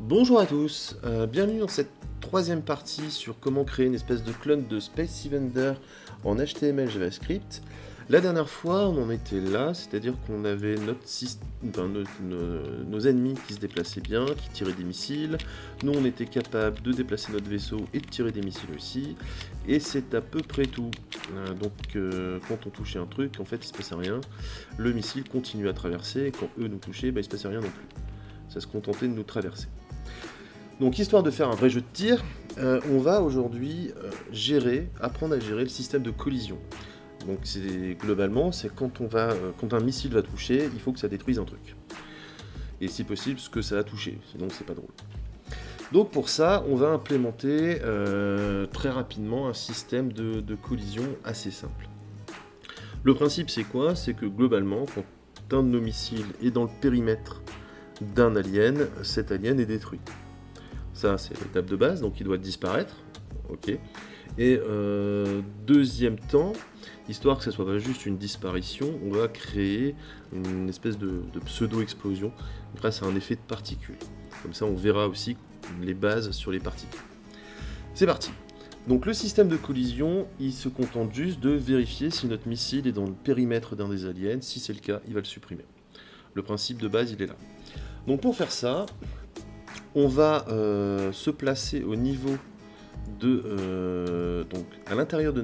Bonjour à tous, bienvenue dans cette troisième partie sur comment créer une espèce de clone de Space Sea Vendor en HTML JavaScript. La dernière fois, on en était là, c'est-à-dire qu'on avait nos ennemis qui se déplaçaient bien, qui tiraient des missiles. Nous, on était capable de déplacer notre vaisseau et de tirer des missiles aussi. Et c'est à peu près tout. Quand on touchait un truc, en fait, il se passait rien. Le missile continuait à traverser, et quand eux nous touchaient, il se passait rien non plus. Ça se contentait de nous traverser. Donc, histoire de faire un vrai jeu de tir, on va aujourd'hui apprendre à gérer le système de collision. Donc, globalement, c'est quand un missile va toucher, il faut que ça détruise un truc. Et si possible, ce que ça a touché, sinon c'est pas drôle. Donc pour ça, on va implémenter très rapidement un système de collision assez simple. Le principe, c'est quoi? C'est que globalement, quand un de nos missiles est dans le périmètre d'un alien, cet alien est détruit. Ça, c'est l'étape de base, donc il doit disparaître. Ok. Et deuxième temps, histoire que ça soit pas juste une disparition, on va créer une espèce de pseudo-explosion grâce à un effet de particules. Comme ça, on verra aussi les bases sur les particules. C'est parti. Donc le système de collision, il se contente juste de vérifier si notre missile est dans le périmètre d'un des aliens. Si c'est le cas, il va le supprimer. Le principe de base, il est là. Donc pour faire ça, on va se placer au niveau donc à l'intérieur de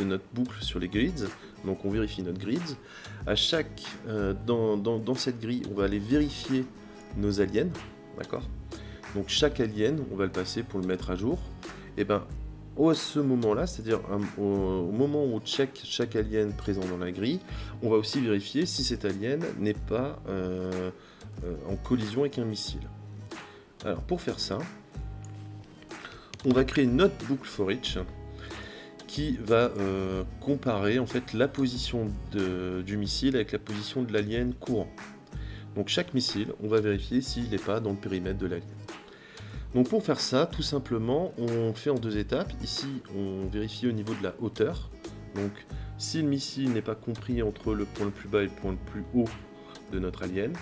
notre boucle sur les grids. Donc on vérifie notre grids. Dans cette grille, on va aller vérifier nos aliens. D'accord ? Donc chaque alien, on va le passer pour le mettre à jour. Et à ce moment-là, c'est-à-dire au moment où on check chaque alien présent dans la grille, on va aussi vérifier si cet alien n'est pas en collision avec un missile. Alors pour faire ça, on va créer notre boucle for each qui va comparer en fait la position du missile avec la position de l'alien courant. Donc chaque missile, on va vérifier s'il n'est pas dans le périmètre de l'alien. Donc pour faire ça, tout simplement, on fait en deux étapes. Ici, on vérifie au niveau de la hauteur. Donc si le missile n'est pas compris entre le point le plus bas et le point le plus haut de notre alien.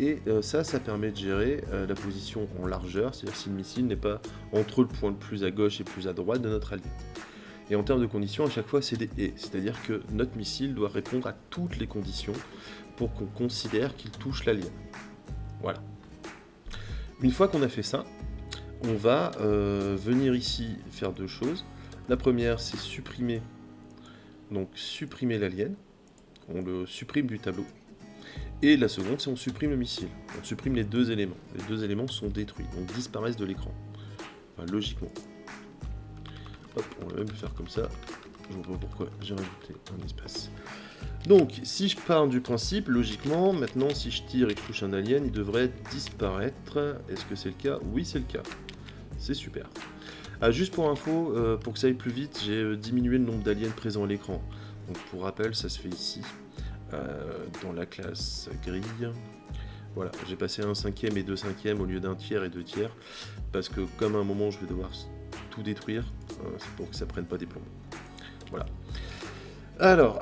Et ça permet de gérer la position en largeur, c'est-à-dire si le missile n'est pas entre le point le plus à gauche et le plus à droite de notre alien. Et en termes de conditions, à chaque fois, c'est des et, c'est-à-dire que notre missile doit répondre à toutes les conditions pour qu'on considère qu'il touche l'alien. Voilà. Une fois qu'on a fait ça, on va venir ici faire deux choses. La première, c'est supprimer l'alien. On le supprime du tableau. Et la seconde, c'est on supprime le missile. On supprime les deux éléments. Les deux éléments sont détruits, donc disparaissent de l'écran. Enfin, logiquement. Hop, on va même le faire comme ça. Je ne vois pas pourquoi j'ai rajouté un espace. Donc, si je pars du principe, logiquement, maintenant, si je tire et que je touche un alien, il devrait disparaître. Est-ce que c'est le cas? Oui, c'est le cas. C'est super. Ah, juste pour info, pour que ça aille plus vite, j'ai diminué le nombre d'aliens présents à l'écran. Donc, pour rappel, ça se fait ici. Dans la classe grille. Voilà, j'ai passé un cinquième et deux cinquièmes au lieu d'un tiers et deux tiers, parce que comme à un moment je vais devoir tout détruire, c'est pour que ça prenne pas des plombs. Voilà. Alors,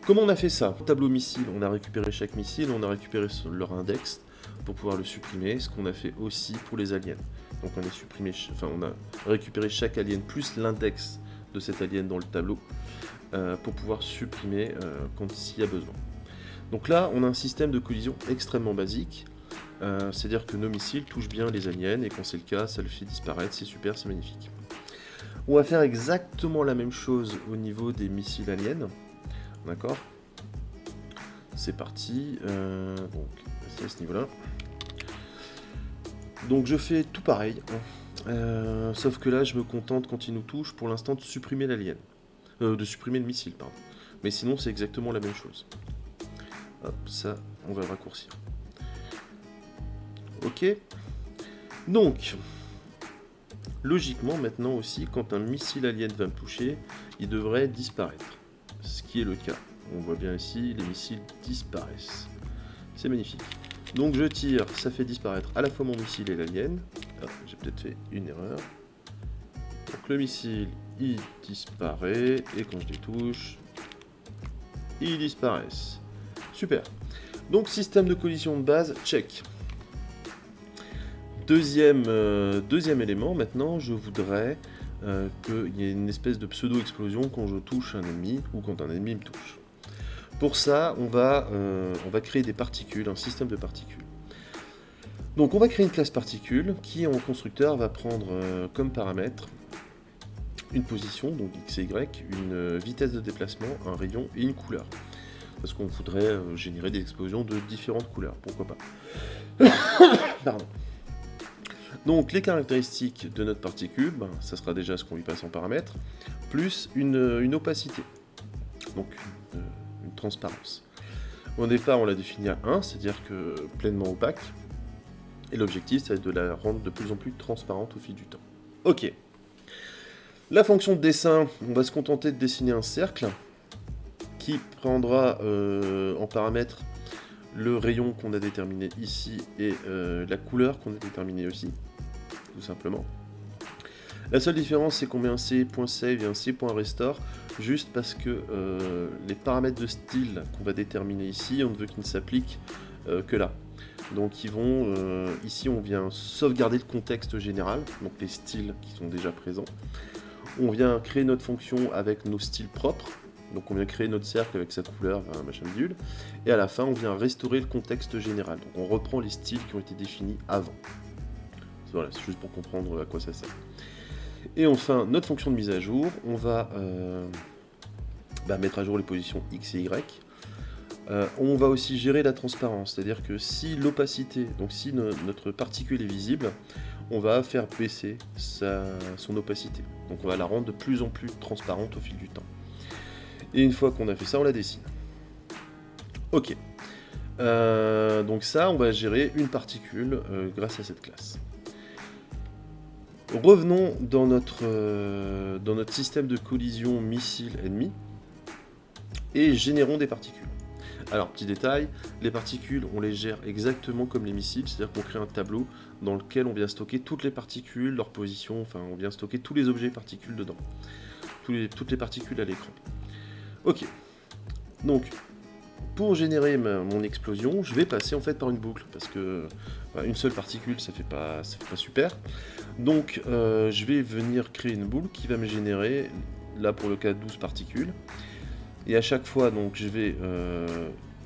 comment on a fait ça? Tableau missile, on a récupéré chaque missile, on a récupéré leur index pour pouvoir le supprimer, ce qu'on a fait aussi pour les aliens. Donc on a récupéré chaque alien plus l'index de cet alien dans le tableau. Pour pouvoir supprimer quand s'il y a besoin. Donc là, on a un système de collision extrêmement basique, c'est-à-dire que nos missiles touchent bien les aliens, et quand c'est le cas, ça le fait disparaître, c'est super, c'est magnifique. On va faire exactement la même chose au niveau des missiles aliens, d'accord? C'est parti, donc c'est à ce niveau-là. Donc je fais tout pareil, sauf que là, je me contente quand il nous touche, pour l'instant, de supprimer l'alien. De supprimer le missile, pardon. Mais sinon, c'est exactement la même chose. Hop, ça, on va le raccourcir. Ok. Donc, logiquement, maintenant aussi, quand un missile alien va me toucher, il devrait disparaître. Ce qui est le cas. On voit bien ici, les missiles disparaissent. C'est magnifique. Donc je tire, ça fait disparaître à la fois mon missile et l'alien. Ah, j'ai peut-être fait une erreur. Donc le missile, il disparaît, et quand je les touche, ils disparaissent. Super. Donc système de collision de base, check. Deuxième élément, maintenant, je voudrais qu'il y ait une espèce de pseudo-explosion quand je touche un ennemi ou quand un ennemi me touche. Pour ça, on va créer des particules, un système de particules. Donc on va créer une classe particule qui en constructeur va prendre comme paramètre une position, donc x et y, une vitesse de déplacement, un rayon et une couleur. Parce qu'on voudrait générer des explosions de différentes couleurs, pourquoi pas. Pardon. Donc les caractéristiques de notre particule, ça sera déjà ce qu'on lui passe en paramètre, plus une opacité, donc une transparence. Au départ, on l'a défini à 1, c'est-à-dire que pleinement opaque. Et l'objectif, c'est de la rendre de plus en plus transparente au fil du temps. Ok. La fonction de dessin, on va se contenter de dessiner un cercle qui prendra en paramètre le rayon qu'on a déterminé ici et la couleur qu'on a déterminée aussi, tout simplement. La seule différence, c'est qu'on met un c.save et un c.restore, juste parce que les paramètres de style qu'on va déterminer ici, on ne veut qu'ils ne s'appliquent que là. Donc ils vont, ici on vient sauvegarder le contexte général, donc les styles qui sont déjà présents. On vient créer notre fonction avec nos styles propres, donc on vient créer notre cercle avec sa couleur, machin bidule, et à la fin on vient restaurer le contexte général, donc on reprend les styles qui ont été définis avant. Voilà, c'est juste pour comprendre à quoi ça sert. Et enfin, notre fonction de mise à jour, on va mettre à jour les positions x et y. On va aussi gérer la transparence, c'est-à-dire que si l'opacité, donc si notre particule est visible, on va faire baisser son opacité. Donc on va la rendre de plus en plus transparente au fil du temps. Et une fois qu'on a fait ça, on la dessine. Ok. Donc ça, on va gérer une particule grâce à cette classe. Revenons dans notre système de collision missile-ennemi et générons des particules. Alors, petit détail, les particules, on les gère exactement comme les missiles, c'est-à-dire qu'on crée un tableau dans lequel on vient stocker toutes les particules, leur position, enfin, on vient stocker tous les objets particules dedans. Toutes les particules à l'écran. Ok. Donc, pour générer mon explosion, je vais passer en fait par une boucle, parce que une seule particule, ça fait pas super. Donc, je vais venir créer une boucle qui va me générer, là pour le cas, 12 particules. Et à chaque fois, donc, je vais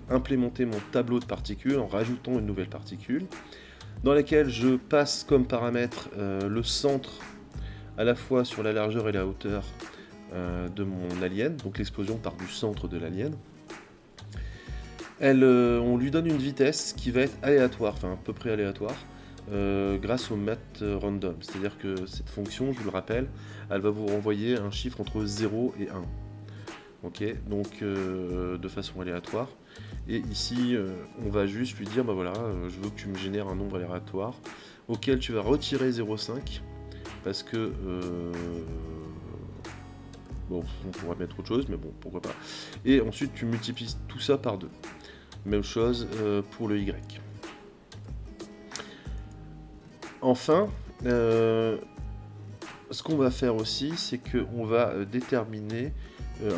implémenter mon tableau de particules en rajoutant une nouvelle particule, dans laquelle je passe comme paramètre le centre à la fois sur la largeur et la hauteur de mon alien, donc l'explosion part du centre de l'alien. On lui donne une vitesse qui va être aléatoire, enfin à peu près aléatoire, grâce au math random. C'est-à-dire que cette fonction, je vous le rappelle, elle va vous renvoyer un chiffre entre 0 et 1. Ok, donc de façon aléatoire. Et ici, on va juste lui dire, bah voilà, je veux que tu me génères un nombre aléatoire, auquel tu vas retirer 0,5, parce que... bon, on pourrait mettre autre chose, mais bon, pourquoi pas. Et ensuite, tu multiplies tout ça par 2. Même chose pour le Y. Enfin, ce qu'on va faire aussi, c'est qu'on va déterminer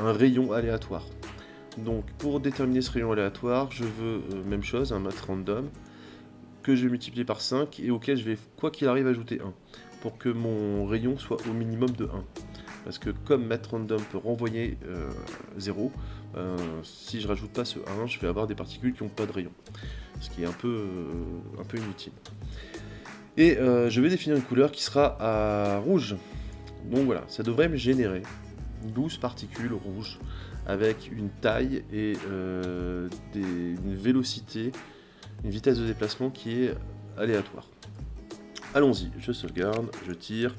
un rayon aléatoire. Donc, pour déterminer ce rayon aléatoire, je veux, même chose, un math random, que je vais multiplier par 5, et auquel je vais, quoi qu'il arrive, ajouter 1, pour que mon rayon soit au minimum de 1. Parce que comme math random peut renvoyer 0, si je rajoute pas ce 1, je vais avoir des particules qui n'ont pas de rayon. Ce qui est un peu inutile. Et je vais définir une couleur qui sera à rouge. Donc voilà, ça devrait me générer 12 particules rouges avec une taille et une vélocité, une vitesse de déplacement qui est aléatoire. Allons-y, je sauvegarde, je tire.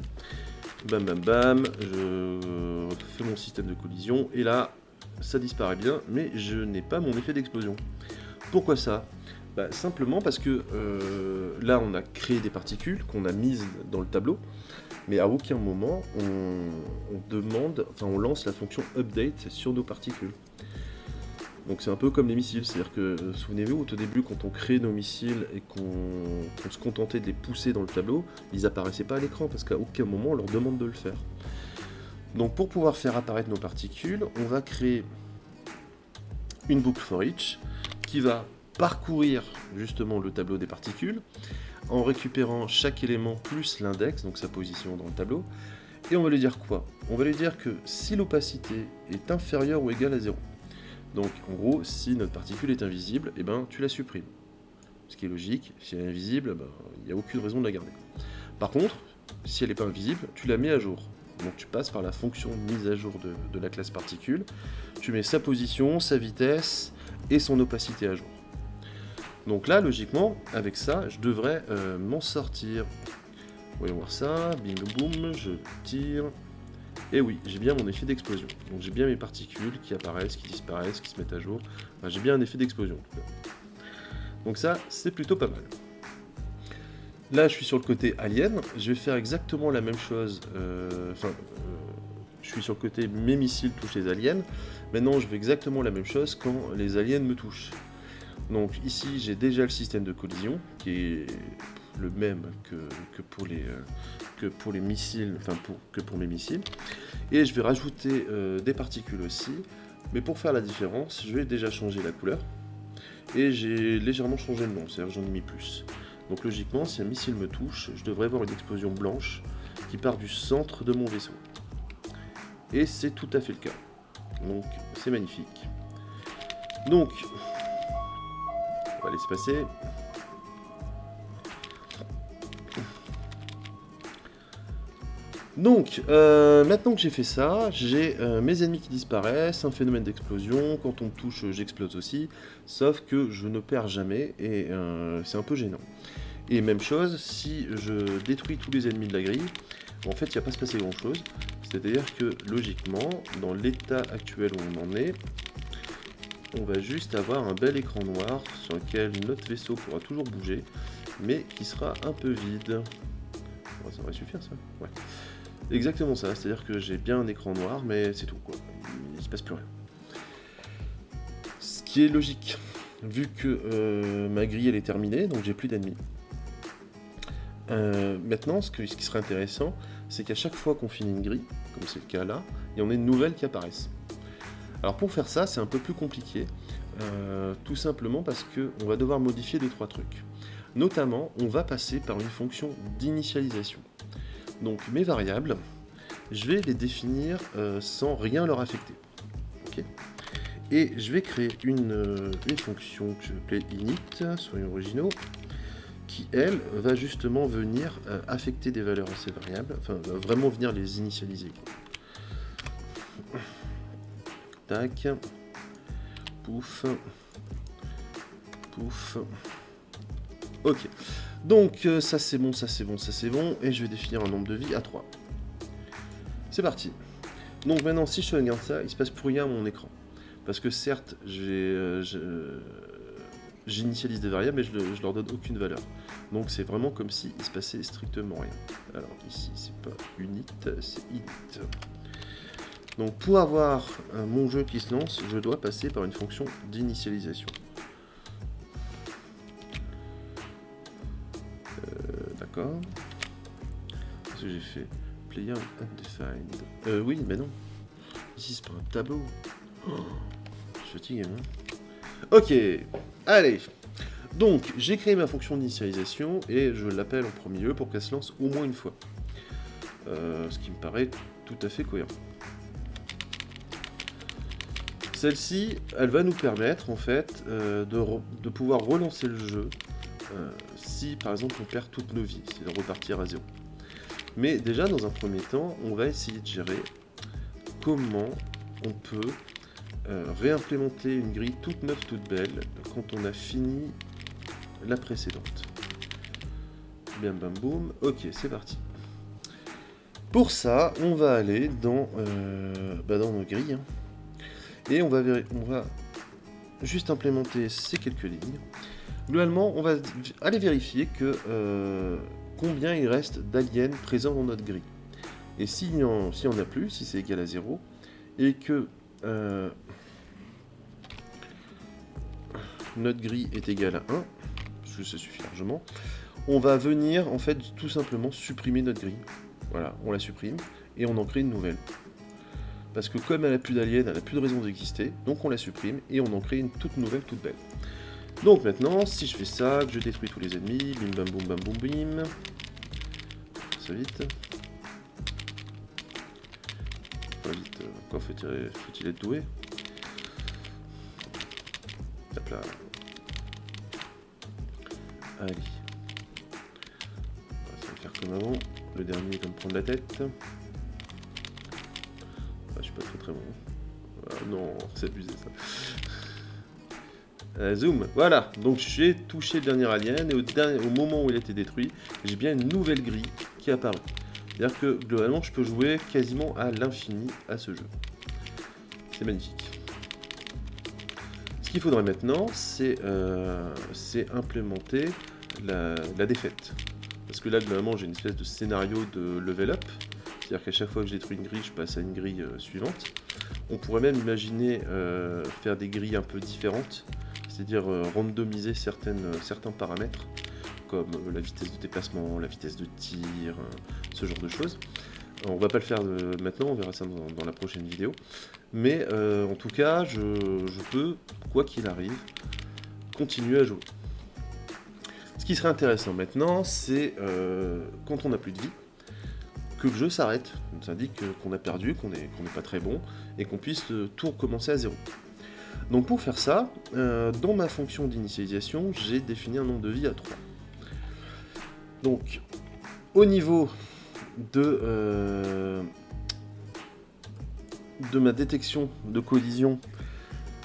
Bam bam bam, je fais mon système de collision, et là, ça disparaît bien, mais je n'ai pas mon effet d'explosion. Pourquoi ça ? Simplement parce que là, on a créé des particules qu'on a mises dans le tableau, mais à aucun moment, on lance la fonction update sur nos particules. Donc c'est un peu comme les missiles, c'est-à-dire que, souvenez-vous, au tout début, quand on crée nos missiles et qu'on se contentait de les pousser dans le tableau, ils apparaissaient pas à l'écran, parce qu'à aucun moment on leur demande de le faire. Donc pour pouvoir faire apparaître nos particules, on va créer une boucle for each, qui va parcourir justement le tableau des particules en récupérant chaque élément plus l'index, donc sa position dans le tableau. Et on va lui dire quoi? On va lui dire que si l'opacité est inférieure ou égale à 0, donc en gros, si notre particule est invisible, eh ben, tu la supprimes. Ce qui est logique, si elle est invisible, il n'y a aucune raison de la garder. Par contre, si elle n'est pas invisible, tu la mets à jour. Donc tu passes par la fonction mise à jour de la classe particule, tu mets sa position, sa vitesse et son opacité à jour. Donc là, logiquement, avec ça, je devrais m'en sortir. Voyons voir ça, bing boum, je tire. Et oui, j'ai bien mon effet d'explosion. Donc j'ai bien mes particules qui apparaissent, qui disparaissent, qui se mettent à jour. Enfin, j'ai bien un effet d'explosion en tout cas. Donc ça, c'est plutôt pas mal. Là, je suis sur le côté alien. Je vais faire exactement la même chose. Je suis sur le côté mes missiles touchent les aliens. Maintenant, je fais exactement la même chose quand les aliens me touchent. Donc ici, j'ai déjà le système de collision qui est le même que pour les missiles, que pour mes missiles. Et je vais rajouter des particules aussi. Mais pour faire la différence, je vais déjà changer la couleur. Et j'ai légèrement changé le nom, c'est-à-dire j'en ai mis plus. Donc logiquement, si un missile me touche, je devrais avoir une explosion blanche qui part du centre de mon vaisseau. Et c'est tout à fait le cas. Donc c'est magnifique. Donc, on va laisser passer. Donc, maintenant que j'ai fait ça, j'ai mes ennemis qui disparaissent, un phénomène d'explosion, quand on me touche, j'explose aussi, sauf que je ne perds jamais, et c'est un peu gênant. Et même chose, si je détruis tous les ennemis de la grille, en fait, il ne va pas se passer grand-chose, c'est-à-dire que, logiquement, dans l'état actuel où on en est, on va juste avoir un bel écran noir sur lequel notre vaisseau pourra toujours bouger, mais qui sera un peu vide. Bon, ça va suffire, ça. Ouais. Exactement ça, c'est-à-dire que j'ai bien un écran noir, mais c'est tout, quoi. Il se passe plus rien. Ce qui est logique, vu que ma grille elle est terminée, donc j'ai plus d'ennemis. Maintenant, ce qui serait intéressant, c'est qu'à chaque fois qu'on finit une grille, comme c'est le cas là, il y en a une nouvelle qui apparaisse. Alors pour faire ça, c'est un peu plus compliqué, tout simplement parce qu'on va devoir modifier 2-3 trucs. Notamment, on va passer par une fonction d'initialisation. Donc mes variables, je vais les définir sans rien leur affecter. Okay. Et je vais créer une fonction que je vais appeler init, soyons originaux, qui elle va justement venir affecter des valeurs à ces variables, enfin va vraiment venir les initialiser. Tac, pouf, pouf. Ok, donc ça c'est bon, ça c'est bon, ça c'est bon, et je vais définir un nombre de vies à 3. C'est parti. Donc maintenant, si je regarde ça, il se passe plus rien à mon écran. Parce que certes, j'initialise des variables, mais je leur donne aucune valeur. Donc c'est vraiment comme s'il se passait strictement rien. Alors ici, c'est pas unit, c'est init. Donc pour avoir mon jeu qui se lance, je dois passer par une fonction d'initialisation. D'accord. Qu'est-ce que j'ai fait? Player undefined. Oui, mais non. Ici, c'est pas un tableau. Oh, je suis fatigué, hein. Ok, allez. Donc, j'ai créé ma fonction d'initialisation et je l'appelle en premier lieu pour qu'elle se lance au moins une fois. Ce qui me paraît tout à fait cohérent. Celle-ci, elle va nous permettre, en fait, de pouvoir relancer le jeu si, par exemple, on perd toutes nos vies, c'est de repartir à zéro. Mais déjà, dans un premier temps, on va essayer de gérer comment on peut réimplémenter une grille toute neuve, toute belle, quand on a fini la précédente. Bien, bam, boum. Ok, c'est parti. Pour ça, on va aller dans nos grilles. Hein, et on va juste implémenter ces quelques lignes. Globalement, on va aller vérifier que combien il reste d'aliens présents dans notre grille. Et s'il n'y en a plus, si c'est égal à 0, et que notre grille est égale à 1, parce que ça suffit largement, on va venir en fait tout simplement supprimer notre grille. Voilà, on la supprime et on en crée une nouvelle. Parce que comme elle n'a plus d'aliens, elle n'a plus de raison d'exister, donc on la supprime et on en crée une toute nouvelle, toute belle. Donc maintenant, si je fais ça, que je détruis tous les ennemis, bim bam boum bam boum bim, ça vite. Pas vite, encore faut-il être doué. Hop là. Allez. Ça va faire comme avant. Le dernier va me prendre la tête. Ah, je suis pas très bon. Ah, non, c'est abusé ça. Zoom, voilà, donc j'ai touché le dernier alien et au moment où il a été détruit, j'ai bien une nouvelle grille qui est apparue. C'est-à-dire que globalement je peux jouer quasiment à l'infini à ce jeu. C'est magnifique. Ce qu'il faudrait maintenant, c'est implémenter la défaite. Parce que là globalement j'ai une espèce de scénario de level up. C'est-à-dire qu'à chaque fois que je détruis une grille, je passe à une grille suivante. On pourrait même imaginer faire des grilles un peu différentes. C'est-à-dire randomiser certains paramètres, comme la vitesse de déplacement, la vitesse de tir, ce genre de choses. Alors, on va pas le faire maintenant, on verra ça dans la prochaine vidéo. Mais en tout cas, je peux, quoi qu'il arrive, continuer à jouer. Ce qui serait intéressant maintenant, c'est quand on n'a plus de vie, que le jeu s'arrête. Ça indique qu'on a perdu, qu'on n'est pas très bon, et qu'on puisse tout recommencer à zéro. Donc pour faire ça, dans ma fonction d'initialisation, j'ai défini un nombre de vie à 3. Donc, au niveau de ma détection de collision,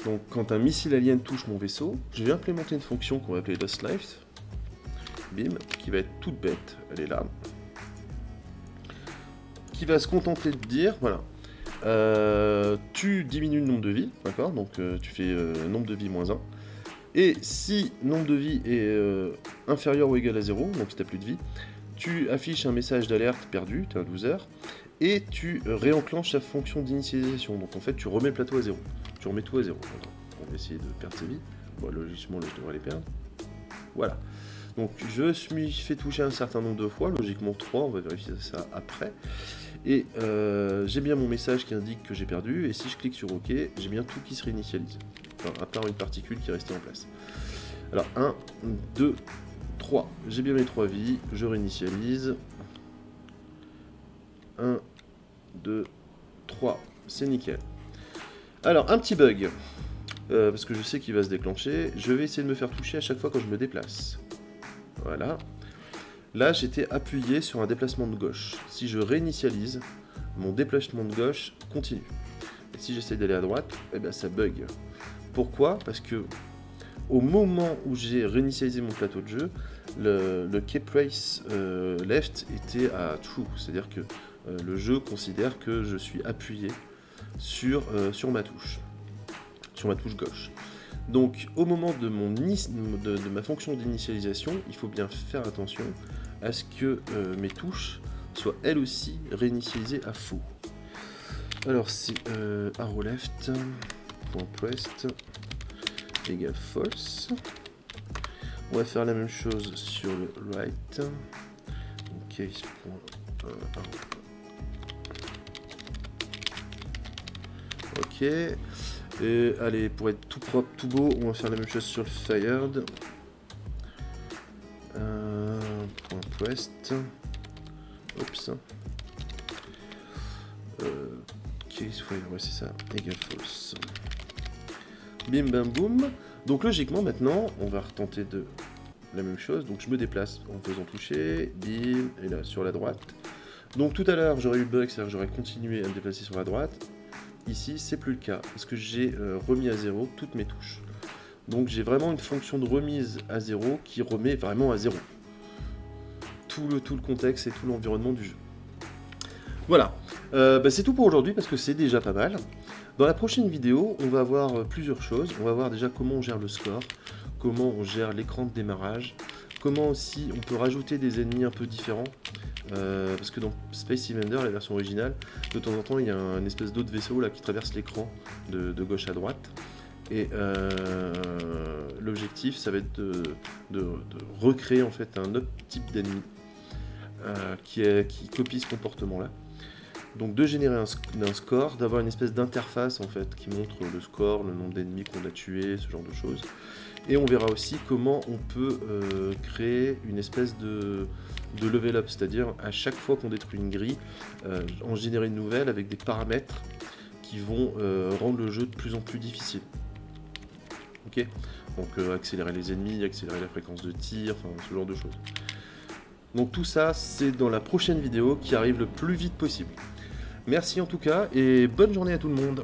donc quand un missile alien touche mon vaisseau, je vais implémenter une fonction qu'on va appeler Lost Life, bim, qui va être toute bête, elle est là, qui va se contenter de dire, voilà, tu diminues le nombre de vies, d'accord, donc tu fais nombre de vies moins 1, et si nombre de vies est inférieur ou égal à 0, donc si tu n'as plus de vie, tu affiches un message d'alerte perdu, tu es un loser, et tu réenclenches ta fonction d'initialisation, donc en fait tu remets le plateau à 0, tu remets tout à 0. On va essayer de perdre ses vies, bon logiquement là je devrais les perdre, voilà. Donc je me suis fait toucher un certain nombre de fois, logiquement 3, on va vérifier ça après. Et j'ai bien mon message qui indique que j'ai perdu, et si je clique sur OK, j'ai bien tout qui se réinitialise. Enfin, à part une particule qui est restée en place. Alors 1, 2, 3. J'ai bien mes 3 vies, je réinitialise. 1, 2, 3. C'est nickel. Alors un petit bug, parce que je sais qu'il va se déclencher, je vais essayer de me faire toucher à chaque fois quand je me déplace. Voilà. Là, j'étais appuyé sur un déplacement de gauche. Si je réinitialise, mon déplacement de gauche continue. Et si j'essaie d'aller à droite, eh ben, ça bug. Pourquoi? Parce que au moment où j'ai réinitialisé mon plateau de jeu, le key press left était à true. C'est-à-dire que le jeu considère que je suis appuyé sur ma touche gauche. Donc au moment de ma fonction d'initialisation, il faut bien faire attention à ce que mes touches soient elles aussi réinitialisées à faux. Alors c'est arrow left, point pressed, égale false. On va faire la même chose sur le right. Ok, ok. Et allez, pour être tout propre, tout beau, on va faire la même chose sur le fired. Point pressed. Oups. Case fire, ouais c'est ça, égal false. Bim bam boum. Donc logiquement maintenant, on va retenter de la même chose. Donc je me déplace en faisant toucher, bim, et là sur la droite. Donc tout à l'heure j'aurais eu le bug, c'est-à-dire que j'aurais continué à me déplacer sur la droite. Ici, c'est plus le cas, parce que j'ai remis à 0 toutes mes touches. Donc j'ai vraiment une fonction de remise à 0 qui remet vraiment à 0. Tout le contexte et tout l'environnement du jeu. Voilà, c'est tout pour aujourd'hui, parce que c'est déjà pas mal. Dans la prochaine vidéo, on va voir plusieurs choses. On va voir déjà comment on gère le score, comment on gère l'écran de démarrage, comment aussi on peut rajouter des ennemis un peu différents. Parce que dans Space Invader, la version originale, de temps en temps il y a une espèce d'autre vaisseau là qui traverse l'écran de gauche à droite, et l'objectif ça va être de recréer en fait un autre type d'ennemi qui copie ce comportement là, donc de générer un score, d'avoir une espèce d'interface en fait qui montre le score, le nombre d'ennemis qu'on a tués, ce genre de choses, Et on verra aussi comment on peut créer une espèce de level up, c'est-à-dire à chaque fois qu'on détruit une grille, en générer une nouvelle avec des paramètres qui vont rendre le jeu de plus en plus difficile. Ok, donc accélérer les ennemis, accélérer la fréquence de tir, enfin ce genre de choses. Donc tout ça, c'est dans la prochaine vidéo qui arrive le plus vite possible. Merci en tout cas, et bonne journée à tout le monde.